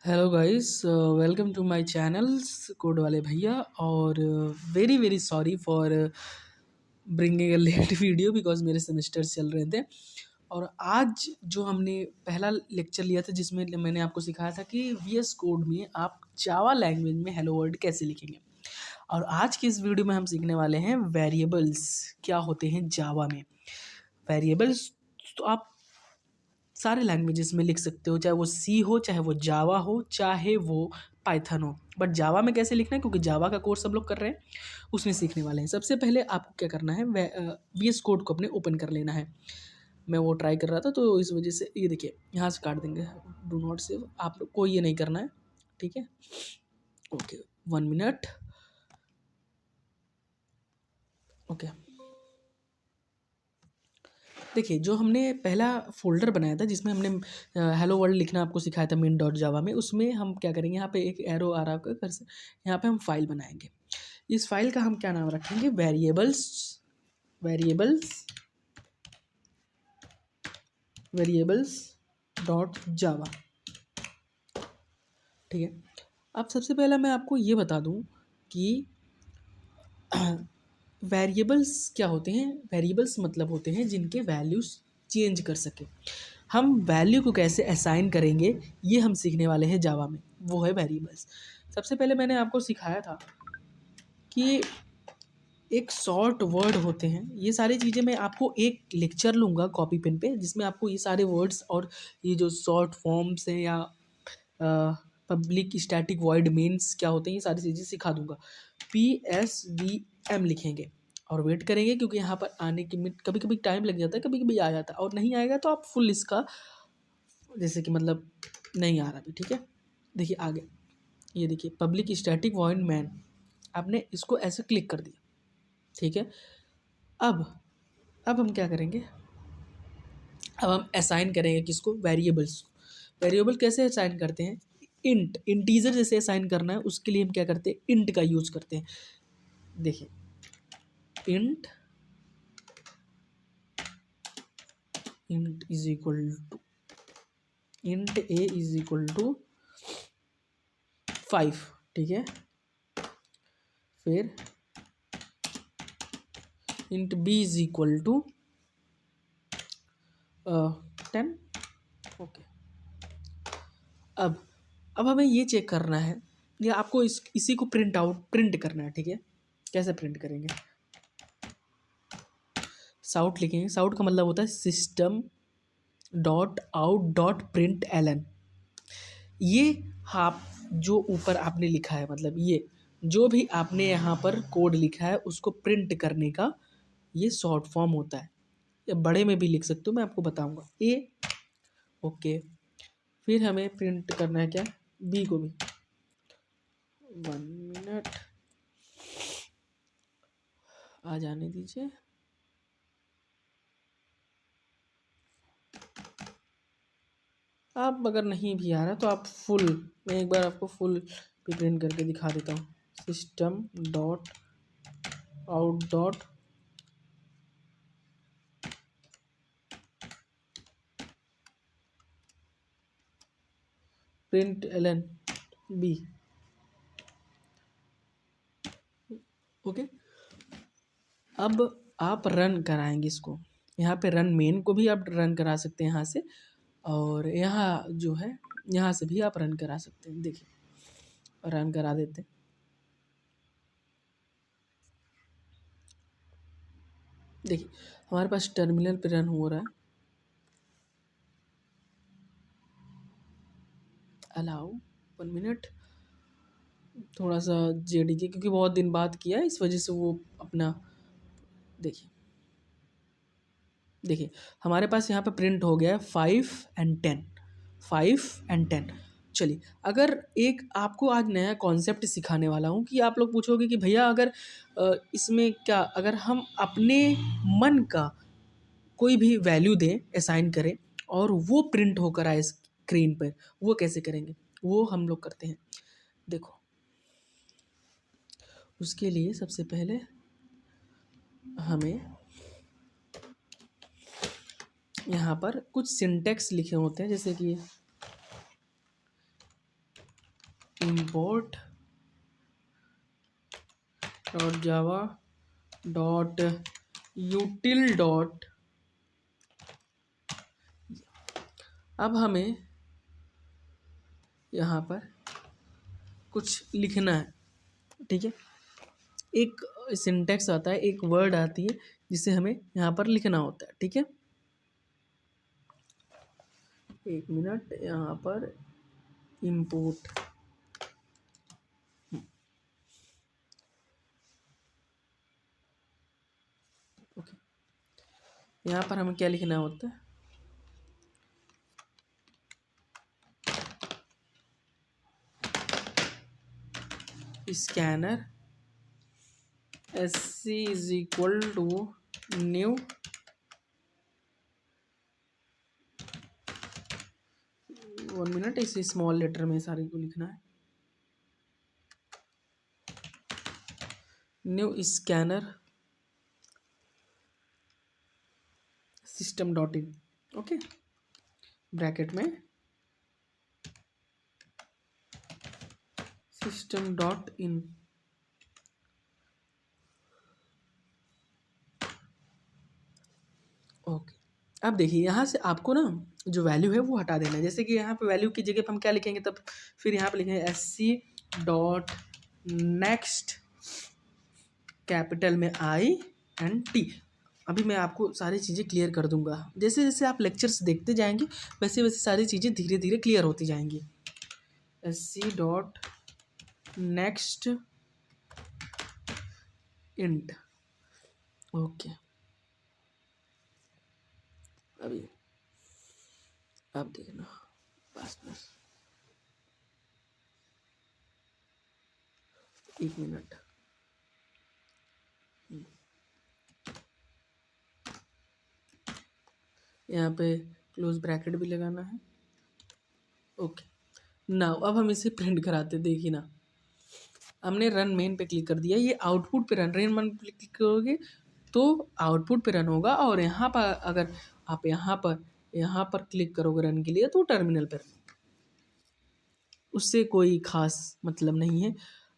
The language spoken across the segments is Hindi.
Hello guys, welcome to my channels code वाले भैया। और very very sorry for bringing a late video because मेरे सेमेस्टर चल रहे थे। और आज जो हमने पहला लेक्चर लिया था जिसमें मैंने आपको सिखाया था कि वीएस कोड में आप जावा लैंग्वेज में हेलो वर्ल्ड कैसे लिखेंगे। और आज की इस वीडियो में हम सीखने वाले हैं वेरिएबल्स क्या होते हैं जावा में। वेरिएबल्स तो आप सारे लैंग्वेजेस में लिख सकते हो, चाहे वो सी हो, चाहे वो जावा हो, चाहे वो पाइथन हो। बट जावा में कैसे लिखना है, क्योंकि जावा का कोर्स सब लोग कर रहे हैं, उसमें सीखने वाले हैं। सबसे पहले आपको क्या करना है, वीएस कोड को अपने ओपन कर लेना है। मैं वो ट्राई कर रहा था तो इस वजह से ये देखिए यहाँ से काट देंगे। डू नॉट सेव, आप लोग को ये नहीं करना है, ठीक है। Okay, 1 minute. ओके, देखिए जो हमने पहला फ़ोल्डर बनाया था जिसमें हमने हेलो वर्ल्ड लिखना आपको सिखाया था मेन डॉट जावा में, उसमें हम क्या करेंगे, यहाँ पे एक एरो आ रहा है कर से, यहाँ पे हम फाइल बनाएंगे। इस फाइल का हम क्या नाम रखेंगे, वेरिएबल्स। वेरिएबल्स वेरिएबल्स डॉट जावा, ठीक है। अब सबसे पहला मैं आपको ये बता दूं कि वेरिएबल्स क्या होते हैं। वेरिएबल्स मतलब होते हैं जिनके वैल्यूज़ चेंज कर सके। हम वैल्यू को कैसे असाइन करेंगे ये हम सीखने वाले हैं जावा में, वो है वेरिएबल्स। सबसे पहले मैंने आपको सिखाया था कि एक शॉर्ट वर्ड होते हैं। ये सारी चीज़ें मैं आपको एक लेक्चर लूँगा कॉपी पेन पे, जिसमें आपको ये सारे वर्ड्स और ये जो शॉर्ट फॉर्म्स हैं या पब्लिक स्टैटिक वॉइड मीन्स क्या होते हैं, ये सारी चीज़ें सिखा दूंगा। PSVM लिखेंगे और वेट करेंगे, क्योंकि यहाँ पर आने की कभी कभी टाइम लग जाता है, कभी कभी आ जाता है। और नहीं आएगा तो आप फुल इसका जैसे कि मतलब नहीं आ रहा भी, ठीक है। देखिए आगे, ये देखिए पब्लिक स्टैटिक वॉइड मैन, आपने इसको ऐसे क्लिक कर दिया, ठीक है। अब अब हम क्या करेंगे, अब हम असाइन करेंगे किसको, वेरिएबल्स को। वेरिएबल कैसे असाइन करते हैं, इंटीजर जैसे असाइन करना है उसके लिए हम क्या करते हैं, इंट का यूज़ करते हैं। देखिए int int is equal to int a is equal to 5, ठीक है। फिर int b is equal to 10, okay. अब हमें ये चेक करना है, या आपको इसी को प्रिंट करना है, ठीक है। कैसे प्रिंट करेंगे, साउट लिखेंगे। साउट का मतलब होता है system dot out dot println. ये आप जो ऊपर आपने लिखा है, मतलब ये जो भी आपने यहाँ पर कोड लिखा है उसको प्रिंट करने का ये शॉर्ट फॉर्म होता है। या बड़े में भी लिख सकते हो, मैं आपको बताऊंगा। ए, ओके। फिर हमें प्रिंट करना है क्या, बी को भी। 1 मिनट, आ जाने दीजिए। आप अगर नहीं भी आ रहा तो आप फुल, मैं एक बार आपको फुल भी प्रिंट करके दिखा देता हूँ। System dot out dot println b, okay. अब आप रन कराएंगे इसको, यहाँ पे रन मेन को भी आप रन करा सकते हैं यहाँ से, और यहाँ जो है यहाँ से भी आप रन करा सकते हैं। देखिए रन करा देते हैं। देखिए हमारे पास टर्मिनल पे रन हो रहा है। अलाउ 1 मिनट, थोड़ा सा JDK क्योंकि बहुत दिन बाद किया है इस वजह से वो अपना, देखिए देखिए हमारे पास यहाँ पे प्रिंट हो गया है 5 and 10, 5 and 10। चलिए, अगर एक आपको आज नया कॉन्सेप्ट सिखाने वाला हूँ कि आप लोग पूछोगे कि भैया अगर इसमें क्या, अगर हम अपने मन का कोई भी वैल्यू दें, असाइन करें और वो प्रिंट होकर आए स्क्रीन पर, वो कैसे करेंगे, वो हम लोग करते हैं। देखो उसके लिए सबसे पहले हमें यहाँ पर कुछ सिंटेक्स लिखे होते हैं, जैसे कि import dot Java dot util dot. अब हमें यहाँ पर कुछ लिखना है, ठीक है। एक सिंटेक्स आता है, एक वर्ड आती है जिसे हमें यहाँ पर लिखना होता है, ठीक है। एक मिनट, यहाँ पर इंपोर्ट, ओके। यहाँ पर हमें क्या लिखना होता है, scanner SC is equal to new, 1 minute, इसे स्मॉल लेटर में सारे को लिखना है, new scanner system dot in, okay, bracket में सिस्टम डॉट इन। ओके, अब देखिए यहाँ से आपको ना जो वैल्यू है वो हटा देना है। जैसे कि यहाँ पे वैल्यू की जगह पे हम क्या लिखेंगे, तब फिर यहाँ पे लिखेंगे SC डॉट नेक्स्ट कैपिटल में INT। अभी मैं आपको सारी चीज़ें क्लियर कर दूंगा, जैसे जैसे आप लेक्चर्स देखते जाएंगे वैसे वैसे सारी चीज़ें धीरे धीरे क्लियर होती जाएंगी। SC dot next int, okay. अभी आप देखना, बस 1 मिनट, यहाँ पे क्लोज ब्रैकेट भी लगाना है, ओके। नाउ अब हम इसे प्रिंट कराते, देखिए ना, हमने रन मेन पे क्लिक कर दिया, ये आउटपुट पे रन मेन पे क्लिक करोगे तो आउटपुट पे रन होगा, और यहाँ पर अगर आप यहाँ पर क्लिक करोगे रन के लिए तो टर्मिनल पर, उससे कोई खास मतलब नहीं है।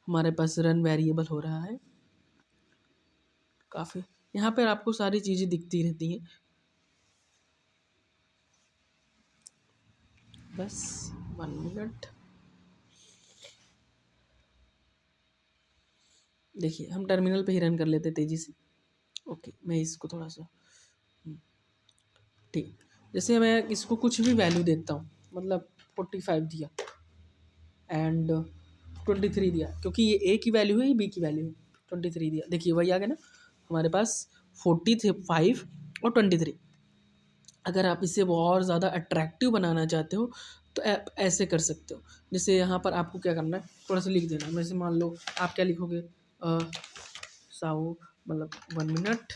हमारे पास रन वेरिएबल हो रहा है, काफ़ी यहाँ पर आपको सारी चीज़ें दिखती रहती हैं। बस 1 मिनट, देखिए हम टर्मिनल पे ही रन कर लेते तेज़ी से, ओके। मैं इसको थोड़ा सा, ठीक, जैसे मैं इसको कुछ भी वैल्यू देता हूँ, मतलब 45 दिया एंड 23 दिया, क्योंकि ये A की वैल्यू है, ये B की वैल्यू है। 23 दिया, देखिए वही आ गया ना हमारे पास, 45 और 23। अगर आप इसे और ज़्यादा अट्रैक्टिव बनाना चाहते हो तो आप ऐसे कर सकते हो। जैसे यहाँ पर आपको क्या करना है, थोड़ा सा लिख देना। वैसे मान लो आप क्या लिखोगे, साउ, मतलब 1 minute,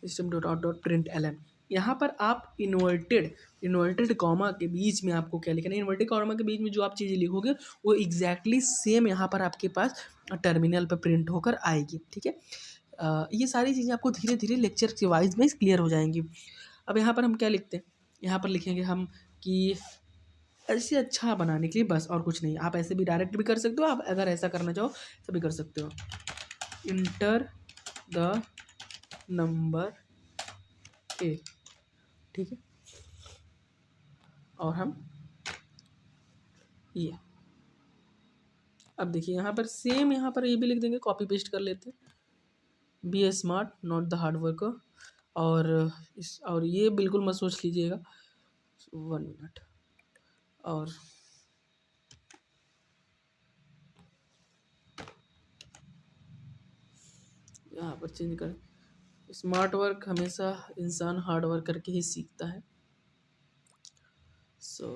system dot out dot print LN। यहाँ पर आप इन्वर्टेड कॉमा के बीच में आपको क्या लिखना है, इन्वर्टेड कॉमा के बीच में जो आप चीज़ें लिखोगे वो एग्जैक्टली सेम यहाँ पर आपके पास टर्मिनल पर प्रिंट होकर आएगी, ठीक है। ये सारी चीज़ें आपको धीरे धीरे लेक्चर के वाइज में क्लियर हो जाएंगी। अब यहाँ पर हम क्या लिखते हैं, यहाँ पर लिखेंगे हम कि ऐसे अच्छा बनाने के लिए, बस और कुछ नहीं। आप ऐसे भी डायरेक्ट भी कर सकते हो, आप अगर ऐसा करना चाहो तो भी कर सकते हो। इंटर द नंबर ए, ठीक है। और हम ये, अब देखिए यहाँ पर सेम, यहाँ पर ये भी लिख देंगे, कॉपी पेस्ट कर लेते हैं। Be a smart not the hard worker, और और ये बिल्कुल मत सोच लीजिएगा। 1 मिनट, और यहाँ पर चेंज कर, स्मार्ट वर्क हमेशा इंसान हार्ड वर्क करके ही सीखता है। सो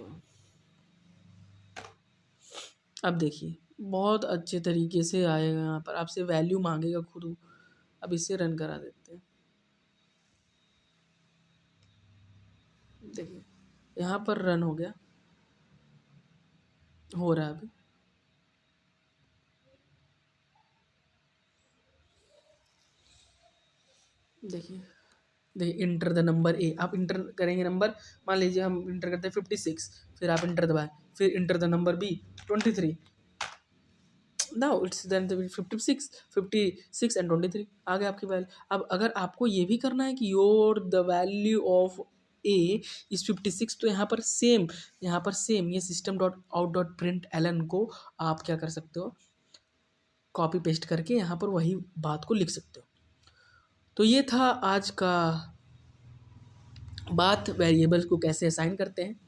अब देखिए बहुत अच्छे तरीके से आएगा, यहाँ पर आपसे वैल्यू मांगेगा खुद। अब इसे रन करा देते हैं, देखिए यहाँ पर रन हो गया, हो रहा है अभी। देखिए देखिए इंटर द नंबर ए, आप इंटर करेंगे नंबर, मान लीजिए हम इंटर करते हैं 56, फिर आप इंटर दबाएं, फिर enter the number b 23, now it's then 56 and 23 आ गया आपकी वैल्यू। अब अगर आपको ये भी करना है कि your the value of a is 56, तो यहाँ पर सेम ये system dot out dot println को आप क्या कर सकते हो, कॉपी पेस्ट करके यहाँ पर वही बात को लिख सकते हो। तो ये था आज का बात, वेरिएबल्स को कैसे असाइन करते हैं,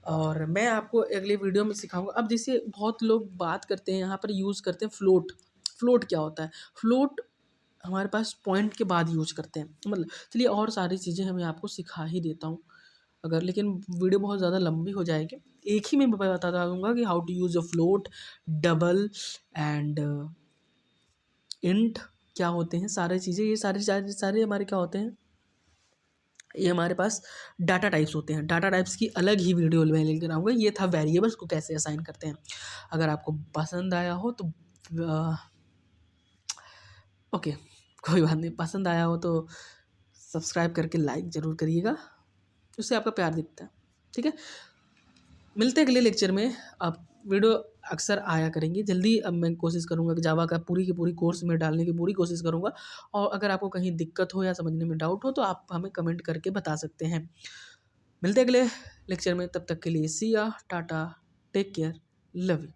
और मैं आपको अगले वीडियो में सिखाऊंगा। अब जैसे बहुत लोग बात करते हैं यहाँ पर यूज़ करते हैं फ्लोट। फ्लोट क्या होता है? फ्लोट हमारे पास पॉइंट के बाद यूज करते हैं, मतलब चलिए और सारी चीज़ें मैं आपको सिखा ही देता हूँ अगर, लेकिन वीडियो बहुत ज़्यादा लंबी हो जाएगी। एक ही में बता दूंगा कि how to use a float, double and int क्या होते हैं, सारी चीज़ें, ये सारे हमारे क्या होते हैं, ये हमारे पास डाटा टाइप्स होते हैं। डाटा टाइप्स की अलग ही वीडियो मैं लेकर आऊँगा। ये था वेरिएबल्स को कैसे असाइन करते हैं। अगर आपको पसंद आया हो तो ओके, कोई बात नहीं, पसंद आया हो तो सब्सक्राइब करके लाइक ज़रूर करिएगा, उससे आपका प्यार दिखता है। ठीक है, मिलते हैं अगले लेक्चर में। आप वीडियो अक्सर आया करेंगी जल्दी। अब मैं कोशिश करूँगा कि जावा का पूरी की पूरी कोर्स में डालने की पूरी कोशिश करूँगा, और अगर आपको कहीं दिक्कत हो या समझने में डाउट हो तो आप हमें कमेंट करके बता सकते हैं। मिलते हैं अगले लेक्चर में, तब तक के लिए see ya tata, take care, love you.